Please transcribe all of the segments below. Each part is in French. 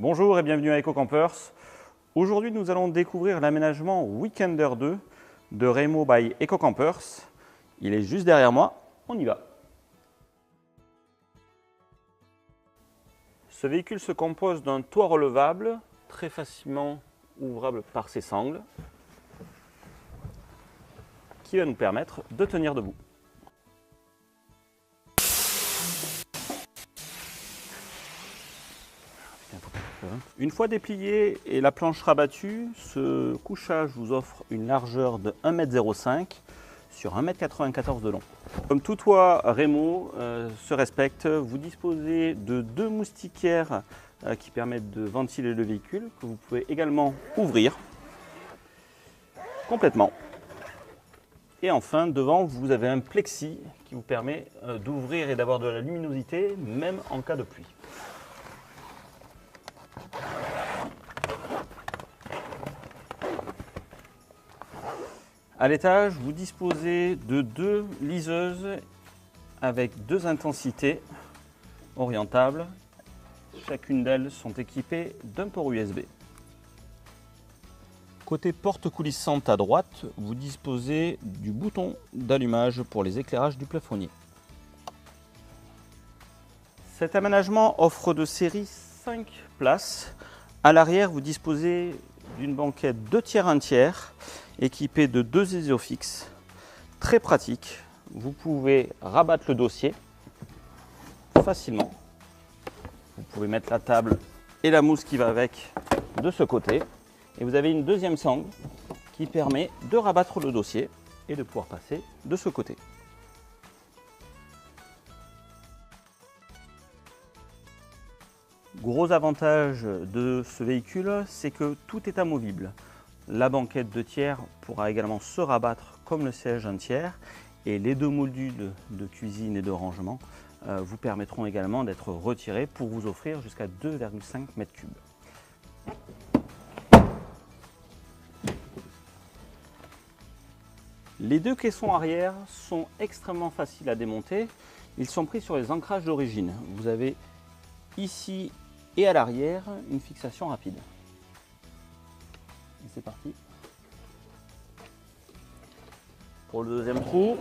Bonjour et bienvenue à EcoCampers. Aujourd'hui, nous allons découvrir l'aménagement Weekender 2 de Remo by EcoCampers. Il est juste derrière moi, on y va. Ce véhicule se compose d'un toit relevable, très facilement ouvrable par ses sangles, qui va nous permettre de tenir debout. Une fois déplié et la planche rabattue, ce couchage vous offre une largeur de 1,05 m sur 1,94 m de long. Comme tout toit Remo se respecte, vous disposez de deux moustiquaires qui permettent de ventiler le véhicule, que vous pouvez également ouvrir complètement. Et enfin, devant, vous avez un plexi qui vous permet d'ouvrir et d'avoir de la luminosité, même en cas de pluie. À l'étage, vous disposez de deux liseuses avec deux intensités orientables. Chacune d'elles sont équipées d'un port USB. Côté porte coulissante à droite, vous disposez du bouton d'allumage pour les éclairages du plafonnier. Cet aménagement offre de série 5 places. À l'arrière, vous disposez d'une banquette 2/3 équipée de deux Isofix, très pratique. Vous pouvez rabattre le dossier facilement. Vous pouvez mettre la table et la mousse qui va avec de ce côté. Et vous avez une deuxième sangle qui permet de rabattre le dossier et de pouvoir passer de ce côté. Gros avantage de ce véhicule, c'est que tout est amovible. La banquette 2/3 pourra également se rabattre comme le siège 1/3 et les deux modules de cuisine et de rangement vous permettront également d'être retirés pour vous offrir jusqu'à 2,5 m3. Les deux caissons arrière sont extrêmement faciles à démonter. Ils sont pris sur les ancrages d'origine. Vous avez ici et à l'arrière une fixation rapide. Et c'est parti. Pour le deuxième trou,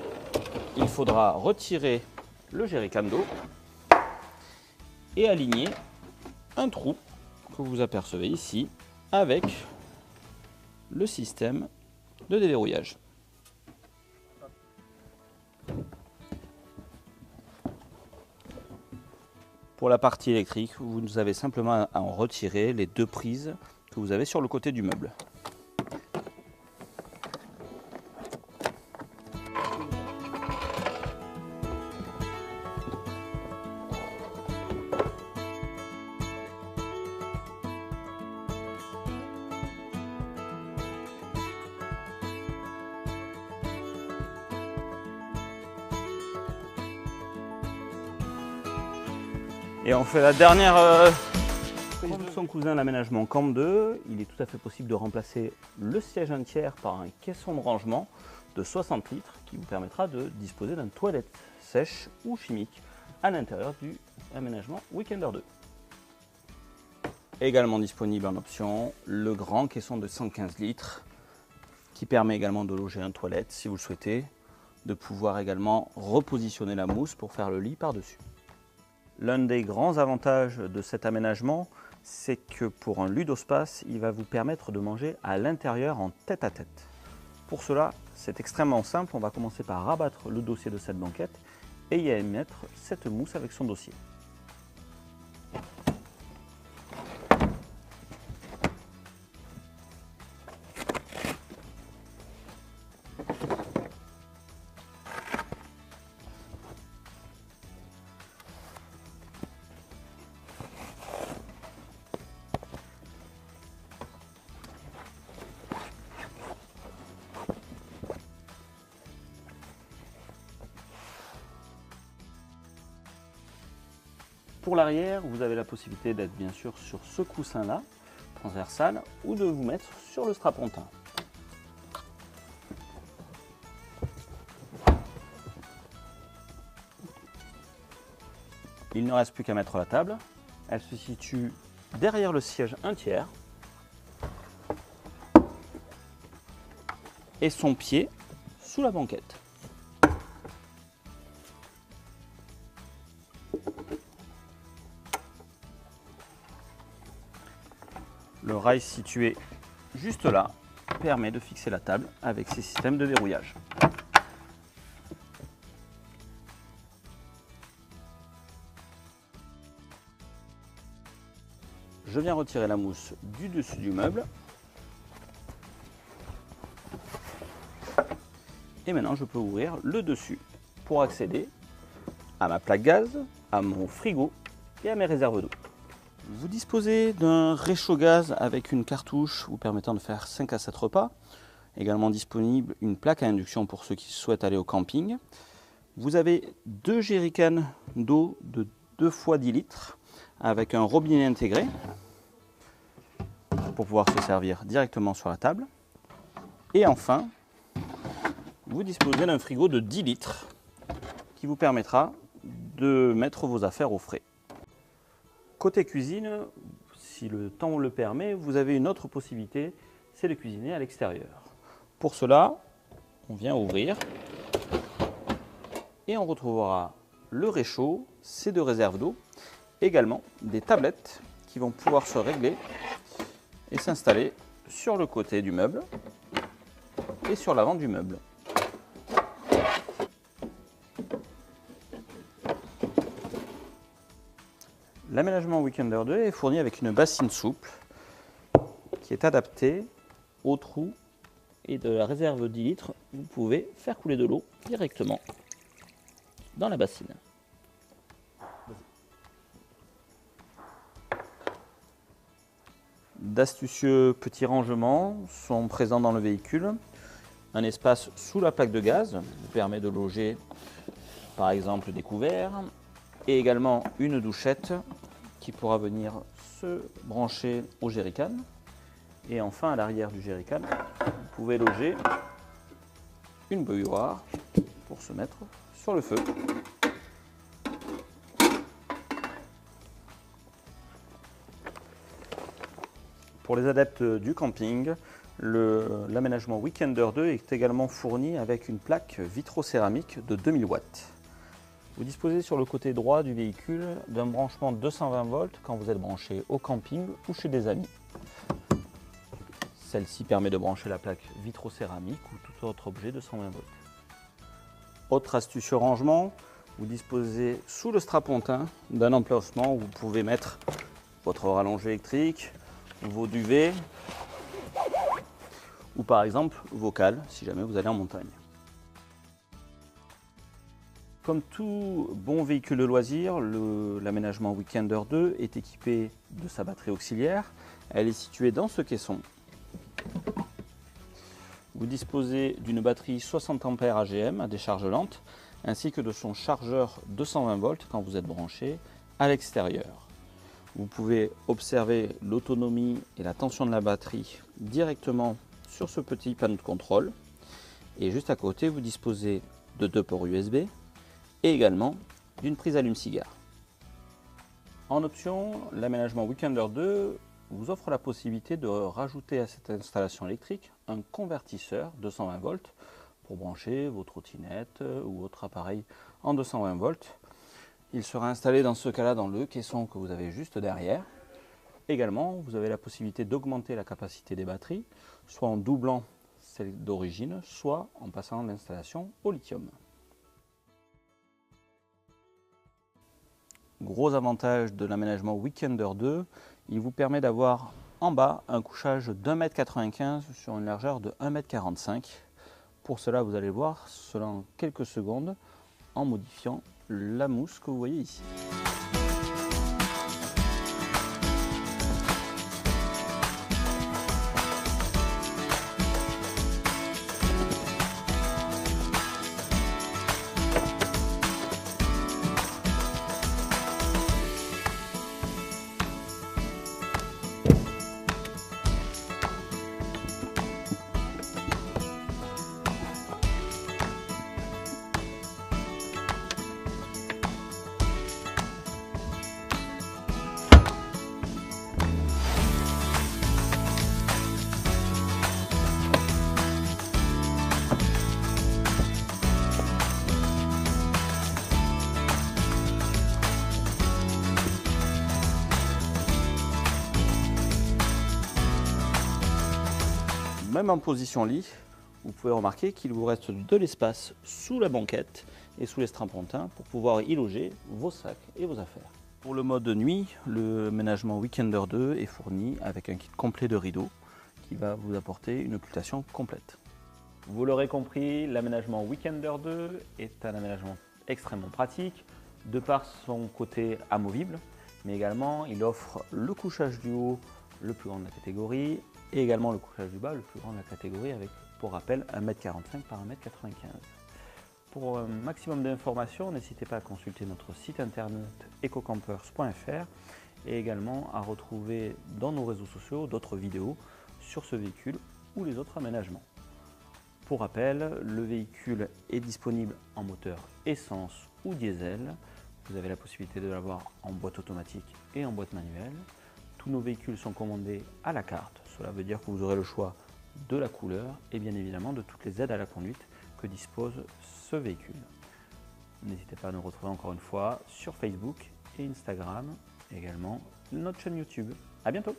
il faudra retirer le jerrycan d'eau et aligner un trou que vous apercevez ici avec le système de déverrouillage. Pour la partie électrique, vous avez simplement à en retirer les deux prises que vous avez sur le côté du meuble. Et on fait la dernière comme son cousin l'aménagement Camp 2, il est tout à fait possible de remplacer le siège 1/3 par un caisson de rangement de 60 litres qui vous permettra de disposer d'une toilette sèche ou chimique à l'intérieur du aménagement Weekender 2. Également disponible en option, le grand caisson de 115 litres qui permet également de loger une toilette si vous le souhaitez, de pouvoir également repositionner la mousse pour faire le lit par-dessus. L'un des grands avantages de cet aménagement, c'est que pour un ludospace, il va vous permettre de manger à l'intérieur en tête-à-tête. Pour cela, c'est extrêmement simple. On va commencer par rabattre le dossier de cette banquette et y mettre cette mousse avec son dossier. Pour l'arrière, vous avez la possibilité d'être bien sûr sur ce coussin-là, transversal, ou de vous mettre sur le strapontin. Il ne reste plus qu'à mettre la table. Elle se situe derrière le siège un tiers et son pied sous la banquette. Le rail situé juste là permet de fixer la table avec ces systèmes de verrouillage. Je viens retirer la mousse du dessus du meuble. Et maintenant, je peux ouvrir le dessus pour accéder à ma plaque gaz, à mon frigo et à mes réserves d'eau. Vous disposez d'un réchaud gaz avec une cartouche vous permettant de faire 5 à 7 repas. Également disponible une plaque à induction pour ceux qui souhaitent aller au camping. Vous avez 2 jerrycans d'eau de 2 fois 10 litres avec un robinet intégré pour pouvoir se servir directement sur la table. Et enfin, vous disposez d'un frigo de 10 litres qui vous permettra de mettre vos affaires au frais. Côté cuisine, si le temps le permet, vous avez une autre possibilité, c'est de cuisiner à l'extérieur. Pour cela, on vient ouvrir et on retrouvera le réchaud, ces 2 réserves d'eau, également des tablettes qui vont pouvoir se régler et s'installer sur le côté du meuble et sur l'avant du meuble. L'aménagement Weekender 2 est fourni avec une bassine souple qui est adaptée au trou et de la réserve 10 litres. Vous pouvez faire couler de l'eau directement dans la bassine. D'astucieux petits rangements sont présents dans le véhicule. Un espace sous la plaque de gaz vous permet de loger par exemple des couverts et également une douchette qui pourra venir se brancher au jerrycan. Et enfin à l'arrière du jerrycan, vous pouvez loger une bouilloire pour se mettre sur le feu. Pour les adeptes du camping, l'aménagement Weekender 2 est également fourni avec une plaque vitrocéramique de 2000 watts. Vous disposez sur le côté droit du véhicule d'un branchement 220 volts quand vous êtes branché au camping ou chez des amis. Celle-ci permet de brancher la plaque vitrocéramique ou tout autre objet de 120 volts. Autre astucieux rangement, vous disposez sous le strapontin d'un emplacement où vous pouvez mettre votre rallonge électrique, vos duvets ou par exemple vos cales si jamais vous allez en montagne. Comme tout bon véhicule de loisir, l'aménagement Weekender 2 est équipé de sa batterie auxiliaire. Elle est située dans ce caisson. Vous disposez d'une batterie 60 A AGM à décharge lente, ainsi que de son chargeur 220 volts quand vous êtes branché à l'extérieur. Vous pouvez observer l'autonomie et la tension de la batterie directement sur ce petit panneau de contrôle. Et juste à côté, vous disposez de 2 ports USB et également d'une prise allume-cigare. En option, l'aménagement Weekender 2 vous offre la possibilité de rajouter à cette installation électrique un convertisseur 220 volts pour brancher vos trottinettes ou autre appareil en 220 volts. Il sera installé dans ce cas-là dans le caisson que vous avez juste derrière. Également, vous avez la possibilité d'augmenter la capacité des batteries, soit en doublant celle d'origine, soit en passant l'installation au lithium. Gros avantage de l'aménagement Weekender 2, il vous permet d'avoir en bas un couchage d'1,95 m sur une largeur de 1,45 m. Pour cela, vous allez voir cela en quelques secondes en modifiant la mousse que vous voyez ici. même en position lit, vous pouvez remarquer qu'il vous reste de l'espace sous la banquette et sous les strapontins pour pouvoir y loger vos sacs et vos affaires. Pour le mode nuit, le ménagement Weekender 2 est fourni avec un kit complet de rideaux qui va vous apporter une occultation complète. Vous l'aurez compris, l'aménagement Weekender 2 est un aménagement extrêmement pratique de par son côté amovible, mais également il offre le couchage du haut le plus grand de la catégorie et également le couchage du bas le plus grand de la catégorie avec, pour rappel, 1,45 m par 1,95 m. Pour un maximum d'informations, n'hésitez pas à consulter notre site internet ecocampers.fr et également à retrouver dans nos réseaux sociaux d'autres vidéos sur ce véhicule ou les autres aménagements. Pour rappel, le véhicule est disponible en moteur essence ou diesel. Vous avez la possibilité de l'avoir en boîte automatique et en boîte manuelle. Tous nos véhicules sont commandés à la carte. Cela veut dire que vous aurez le choix de la couleur et bien évidemment de toutes les aides à la conduite que dispose ce véhicule. N'hésitez pas à nous retrouver encore une fois sur Facebook et Instagram, et également notre chaîne YouTube. À bientôt!